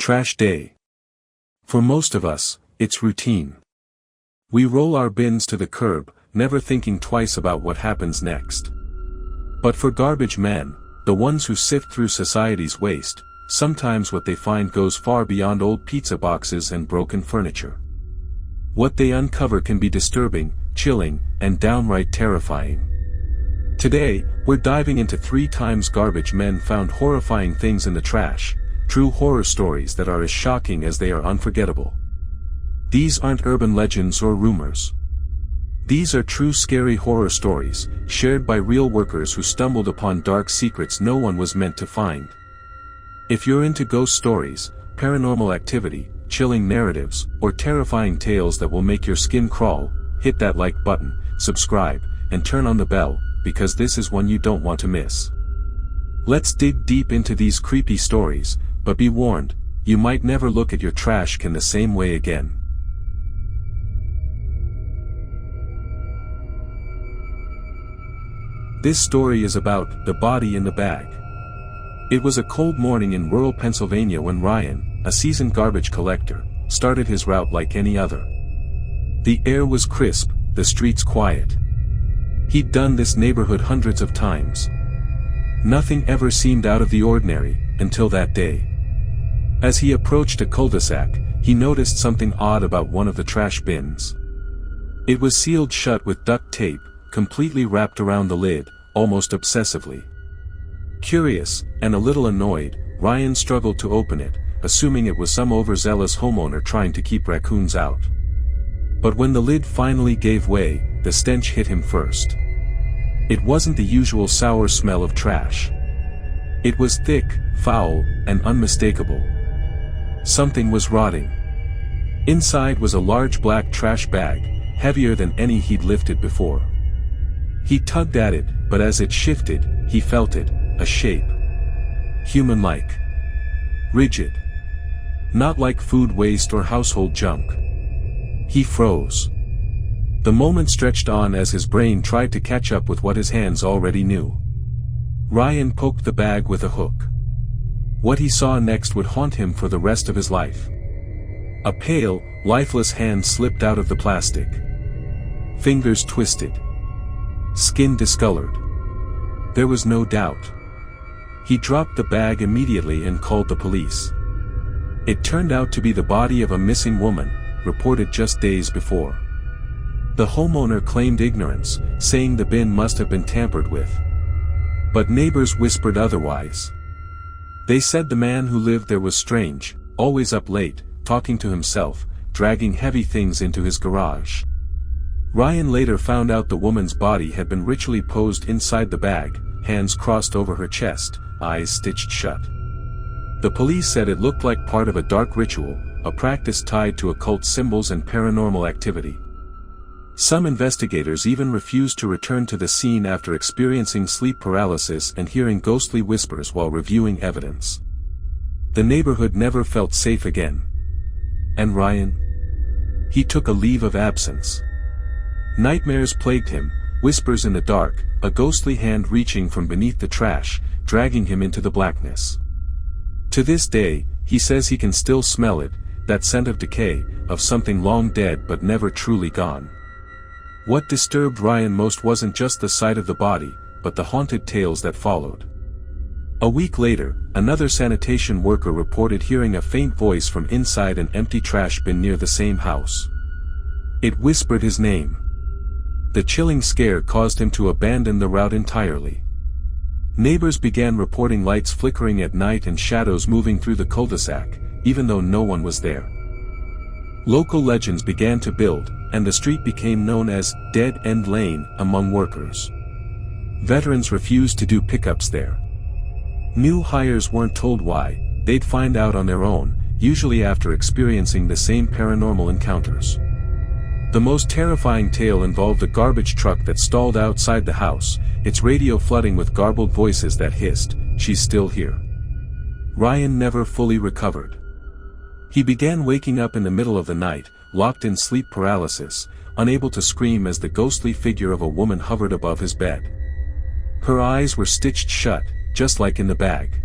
Trash day. For most of us, it's routine. We roll our bins to the curb, never thinking twice about what happens next. But for garbage men, the ones who sift through society's waste, sometimes what they find goes far beyond old pizza boxes and broken furniture. What they uncover can be disturbing, chilling, and downright terrifying. Today, we're diving into 3 times garbage men found horrifying things in the trash, true horror stories that are as shocking as they are unforgettable. These aren't urban legends or rumors. These are true scary horror stories, shared by real workers who stumbled upon dark secrets no one was meant to find. If you're into ghost stories, paranormal activity, chilling narratives, or terrifying tales that will make your skin crawl, hit that like button, subscribe, and turn on the bell, because this is one you don't want to miss. Let's dig deep into these creepy stories, but be warned, you might never look at your trash can the same way again. This story is about the body in the bag. It was a cold morning in rural Pennsylvania when Ryan, a seasoned garbage collector, started his route like any other. The air was crisp, the streets quiet. He'd done this neighborhood hundreds of times. Nothing ever seemed out of the ordinary, until that day. As he approached a cul-de-sac, he noticed something odd about one of the trash bins. It was sealed shut with duct tape, completely wrapped around the lid, almost obsessively. Curious, and a little annoyed, Ryan struggled to open it, assuming it was some overzealous homeowner trying to keep raccoons out. But when the lid finally gave way, the stench hit him first. It wasn't the usual sour smell of trash. It was thick, foul, and unmistakable. Something was rotting. Inside was a large black trash bag, heavier than any he'd lifted before. He tugged at it, but as it shifted, he felt it, a shape. Human-like. Rigid. Not like food waste or household junk. He froze. The moment stretched on as his brain tried to catch up with what his hands already knew. Ryan poked the bag with a hook. What he saw next would haunt him for the rest of his life. A pale, lifeless hand slipped out of the plastic. Fingers twisted. Skin discolored. There was no doubt. He dropped the bag immediately and called the police. It turned out to be the body of a missing woman, reported just days before. The homeowner claimed ignorance, saying the bin must have been tampered with. But neighbors whispered otherwise. They said the man who lived there was strange, always up late, talking to himself, dragging heavy things into his garage. Ryan later found out the woman's body had been ritually posed inside the bag, hands crossed over her chest, eyes stitched shut. The police said it looked like part of a dark ritual, a practice tied to occult symbols and paranormal activity. Some investigators even refused to return to the scene after experiencing sleep paralysis and hearing ghostly whispers while reviewing evidence. The neighborhood never felt safe again. And Ryan? He took a leave of absence. Nightmares plagued him, whispers in the dark, a ghostly hand reaching from beneath the trash, dragging him into the blackness. To this day, he says he can still smell it, that scent of decay, of something long dead but never truly gone. What disturbed Ryan most wasn't just the sight of the body, but the haunted tales that followed. A week later, another sanitation worker reported hearing a faint voice from inside an empty trash bin near the same house. It whispered his name. The chilling scare caused him to abandon the route entirely. Neighbors began reporting lights flickering at night and shadows moving through the cul-de-sac, even though no one was there. Local legends began to build, and the street became known as Dead End Lane among workers. Veterans refused to do pickups there. New hires weren't told why, they'd find out on their own, usually after experiencing the same paranormal encounters. The most terrifying tale involved a garbage truck that stalled outside the house, its radio flooding with garbled voices that hissed, "She's still here." Ryan never fully recovered. He began waking up in the middle of the night, locked in sleep paralysis, unable to scream as the ghostly figure of a woman hovered above his bed. Her eyes were stitched shut, just like in the bag.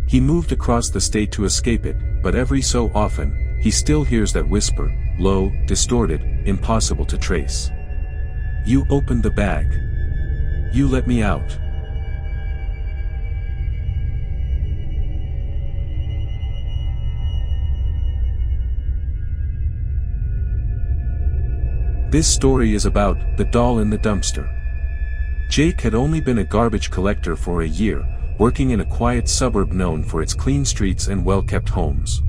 He moved across the state to escape it, but every so often, he still hears that whisper, low, distorted, impossible to trace. "You opened the bag. You let me out." This story is about the doll in the dumpster. Jake had only been a garbage collector for a year, working in a quiet suburb known for its clean streets and well-kept homes.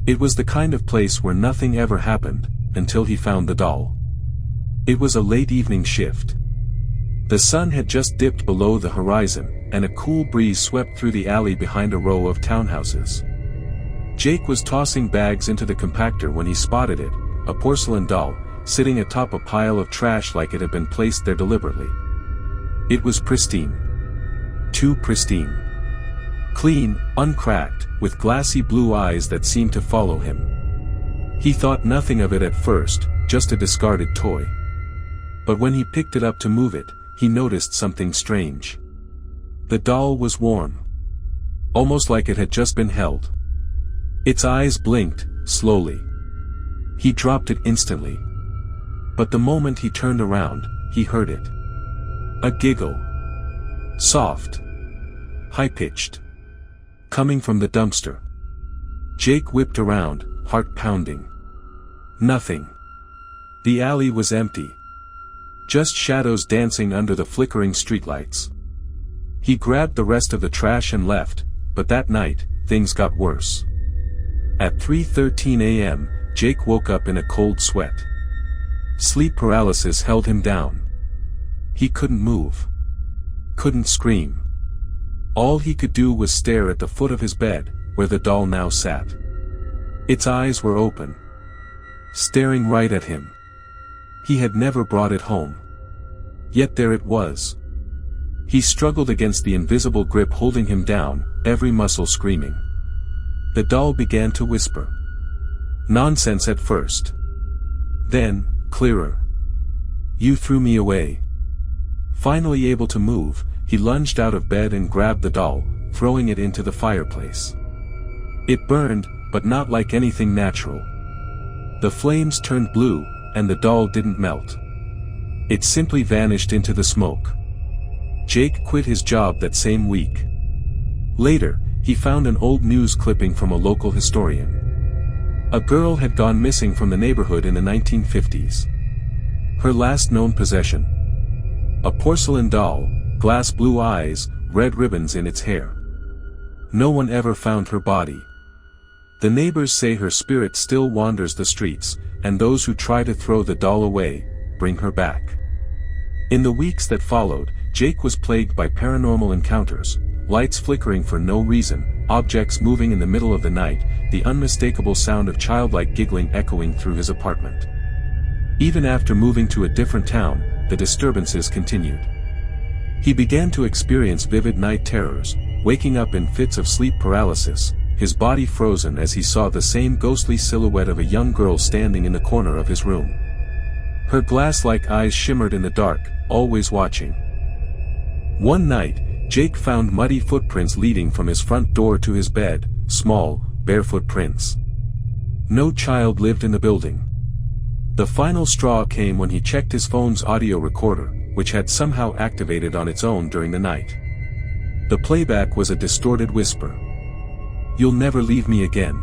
It was the kind of place where nothing ever happened, until he found the doll. It was a late evening shift. The sun had just dipped below the horizon, and a cool breeze swept through the alley behind a row of townhouses. Jake was tossing bags into the compactor when he spotted it, a porcelain doll, sitting atop a pile of trash like it had been placed there deliberately. It was pristine. Too pristine. Clean, uncracked, with glassy blue eyes that seemed to follow him. He thought nothing of it at first, just a discarded toy. But when he picked it up to move it, he noticed something strange. The doll was warm. Almost like it had just been held. Its eyes blinked, slowly. He dropped it instantly. But the moment he turned around, he heard it. A giggle. Soft. High-pitched. Coming from the dumpster. Jake whipped around, heart pounding. Nothing. The alley was empty. Just shadows dancing under the flickering streetlights. He grabbed the rest of the trash and left, but that night, things got worse. At 3:13 a.m., Jake woke up in a cold sweat. Sleep paralysis held him down. He couldn't move. Couldn't scream. All he could do was stare at the foot of his bed, where the doll now sat. Its eyes were open. Staring right at him. He had never brought it home. Yet there it was. He struggled against the invisible grip holding him down, every muscle screaming. The doll began to whisper. Nonsense at first. Then, clearer. "You threw me away." Finally able to move, he lunged out of bed and grabbed the doll, throwing it into the fireplace. It burned, but not like anything natural. The flames turned blue, and the doll didn't melt. It simply vanished into the smoke. Jake quit his job that same week. Later, he found an old news clipping from a local historian. A girl had gone missing from the neighborhood in the 1950s. Her last known possession. A porcelain doll, glass blue eyes, red ribbons in its hair. No one ever found her body. The neighbors say her spirit still wanders the streets, and those who try to throw the doll away, bring her back. In the weeks that followed, Jake was plagued by paranormal encounters, lights flickering for no reason, objects moving in the middle of the night, the unmistakable sound of childlike giggling echoing through his apartment. Even after moving to a different town, the disturbances continued. He began to experience vivid night terrors, waking up in fits of sleep paralysis, his body frozen as he saw the same ghostly silhouette of a young girl standing in the corner of his room. Her glass-like eyes shimmered in the dark, always watching. One night, Jake found muddy footprints leading from his front door to his bed, small, barefoot prints. No child lived in the building. The final straw came when he checked his phone's audio recorder, which had somehow activated on its own during the night. The playback was a distorted whisper. "You'll never leave me again."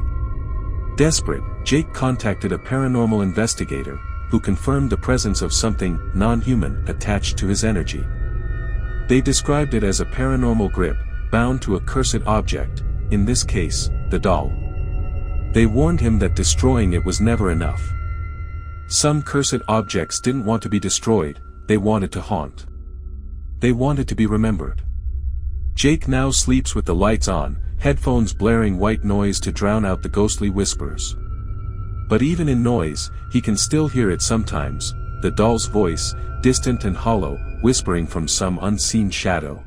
Desperate, Jake contacted a paranormal investigator, who confirmed the presence of something non-human attached to his energy. They described it as a paranormal grip, bound to a cursed object, in this case, the doll. They warned him that destroying it was never enough. Some cursed objects didn't want to be destroyed, they wanted to haunt. They wanted to be remembered. Jake now sleeps with the lights on, headphones blaring white noise to drown out the ghostly whispers. But even in noise, he can still hear it sometimes, the doll's voice, distant and hollow, whispering from some unseen shadow.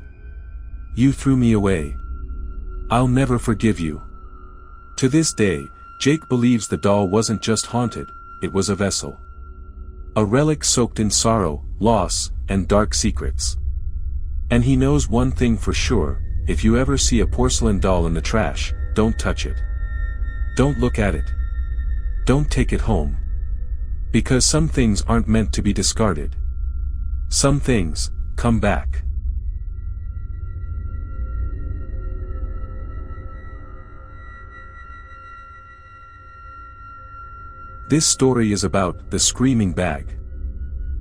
"You threw me away. I'll never forgive you." To this day, Jake believes the doll wasn't just haunted, it was a vessel. A relic soaked in sorrow, loss, and dark secrets. And he knows one thing for sure, if you ever see a porcelain doll in the trash, don't touch it. Don't look at it. Don't take it home. Because some things aren't meant to be discarded. Some things come back. This story is about the screaming bag.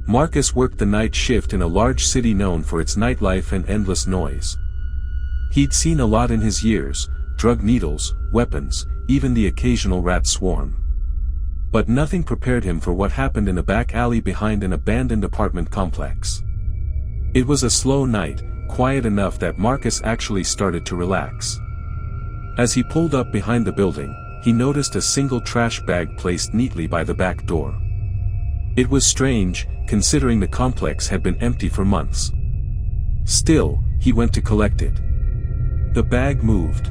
Marcus worked the night shift in a large city known for its nightlife and endless noise. He'd seen a lot in his years: drug needles, weapons, even the occasional rat swarm. But nothing prepared him for what happened in a back alley behind an abandoned apartment complex. It was a slow night, quiet enough that Marcus actually started to relax. As he pulled up behind the building, he noticed a single trash bag placed neatly by the back door. It was strange, considering the complex had been empty for months. Still, he went to collect it. The bag moved.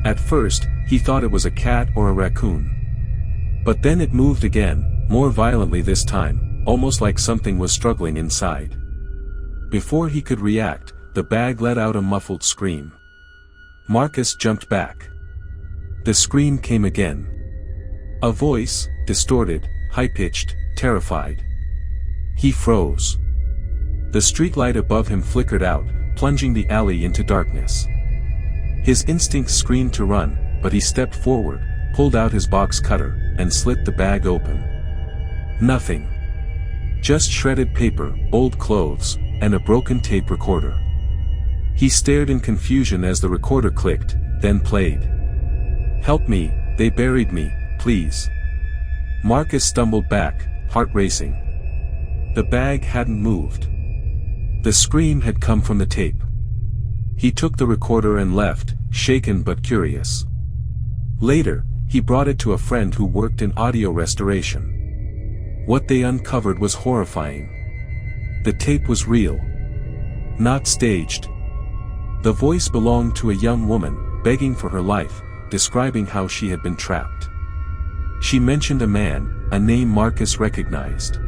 At first, he thought it was a cat or a raccoon. But then it moved again, more violently this time, almost like something was struggling inside. Before he could react, the bag let out a muffled scream. Marcus jumped back. The scream came again. A voice, distorted, high-pitched, terrified. He froze. The streetlight above him flickered out, plunging the alley into darkness. His instincts screamed to run, but he stepped forward, pulled out his box cutter, and slit the bag open. Nothing. Just shredded paper, old clothes, and a broken tape recorder. He stared in confusion as the recorder clicked, then played. "Help me, they buried me, please." Marcus stumbled back, heart racing. The bag hadn't moved. The scream had come from the tape. He took the recorder and left, shaken but curious. Later, he brought it to a friend who worked in audio restoration. What they uncovered was horrifying. The tape was real. Not staged. The voice belonged to a young woman, begging for her life, describing how she had been trapped. She mentioned a man, a name Marcus recognized.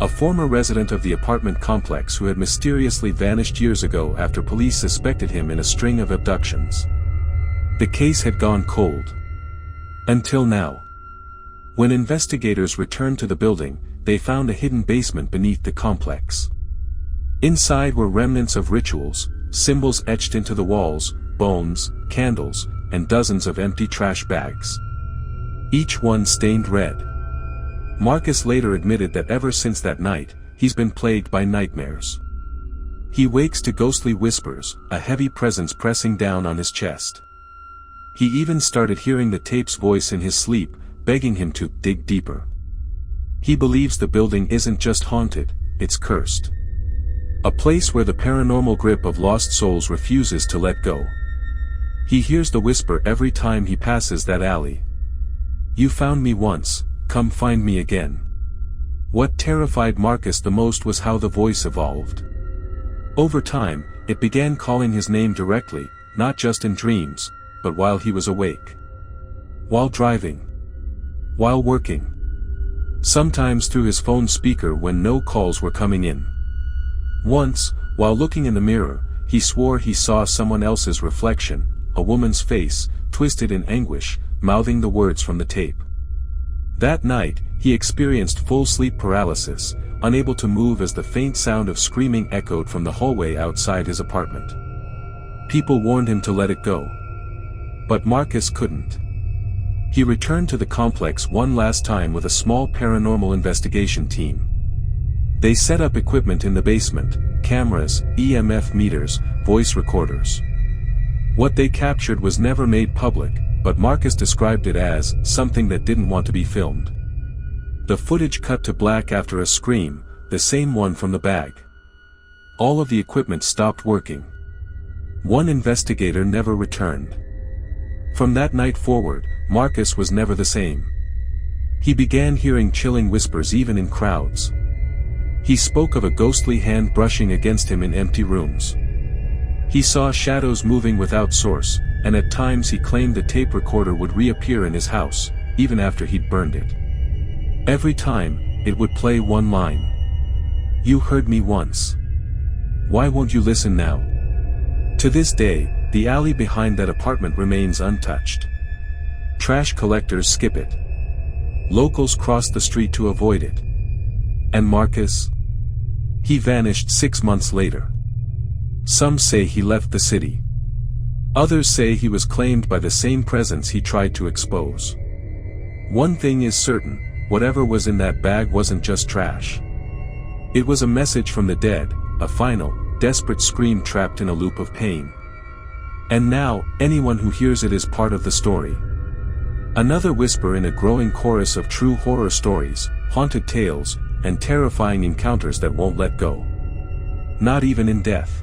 A former resident of the apartment complex who had mysteriously vanished years ago after police suspected him in a string of abductions. The case had gone cold. Until now. When investigators returned to the building, they found a hidden basement beneath the complex. Inside were remnants of rituals, symbols etched into the walls, bones, candles, and dozens of empty trash bags. Each one stained red. Marcus later admitted that ever since that night, he's been plagued by nightmares. He wakes to ghostly whispers, a heavy presence pressing down on his chest. He even started hearing the tape's voice in his sleep, begging him to dig deeper. He believes the building isn't just haunted, it's cursed. A place where the paranormal grip of lost souls refuses to let go. He hears the whisper every time he passes that alley. "You found me once, come find me again." What terrified Marcus the most was how the voice evolved. Over time, it began calling his name directly, not just in dreams, but while he was awake. While driving. While working. Sometimes through his phone speaker when no calls were coming in. Once, while looking in the mirror, he swore he saw someone else's reflection, a woman's face, twisted in anguish, mouthing the words from the tape. That night, he experienced full sleep paralysis, unable to move as the faint sound of screaming echoed from the hallway outside his apartment. People warned him to let it go. But Marcus couldn't. He returned to the complex one last time with a small paranormal investigation team. They set up equipment in the basement, cameras, EMF meters, voice recorders. What they captured was never made public, but Marcus described it as something that didn't want to be filmed. The footage cut to black after a scream, the same one from the bag. All of the equipment stopped working. One investigator never returned. From that night forward, Marcus was never the same. He began hearing chilling whispers even in crowds. He spoke of a ghostly hand brushing against him in empty rooms. He saw shadows moving without source, and at times he claimed the tape recorder would reappear in his house, even after he'd burned it. Every time, it would play one line. "You heard me once. Why won't you listen now?" To this day, the alley behind that apartment remains untouched. Trash collectors skip it. Locals cross the street to avoid it. And Marcus? He vanished 6 months later. Some say he left the city. Others say he was claimed by the same presence he tried to expose. One thing is certain, whatever was in that bag wasn't just trash. It was a message from the dead, a final, desperate scream trapped in a loop of pain. And now, anyone who hears it is part of the story. Another whisper in a growing chorus of true horror stories, haunted tales, and terrifying encounters that won't let go. Not even in death.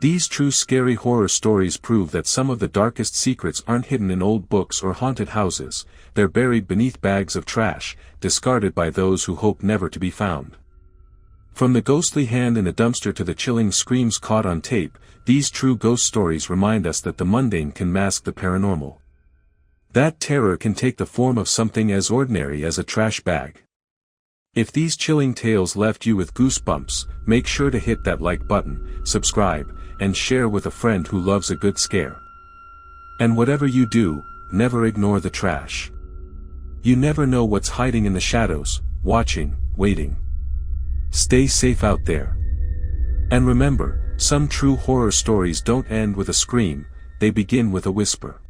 These true scary horror stories prove that some of the darkest secrets aren't hidden in old books or haunted houses, they're buried beneath bags of trash, discarded by those who hope never to be found. From the ghostly hand in a dumpster to the chilling screams caught on tape, these true ghost stories remind us that the mundane can mask the paranormal. That terror can take the form of something as ordinary as a trash bag. If these chilling tales left you with goosebumps, make sure to hit that like button, subscribe, and share with a friend who loves a good scare. And whatever you do, never ignore the trash. You never know what's hiding in the shadows, watching, waiting. Stay safe out there. And remember, some true horror stories don't end with a scream, they begin with a whisper.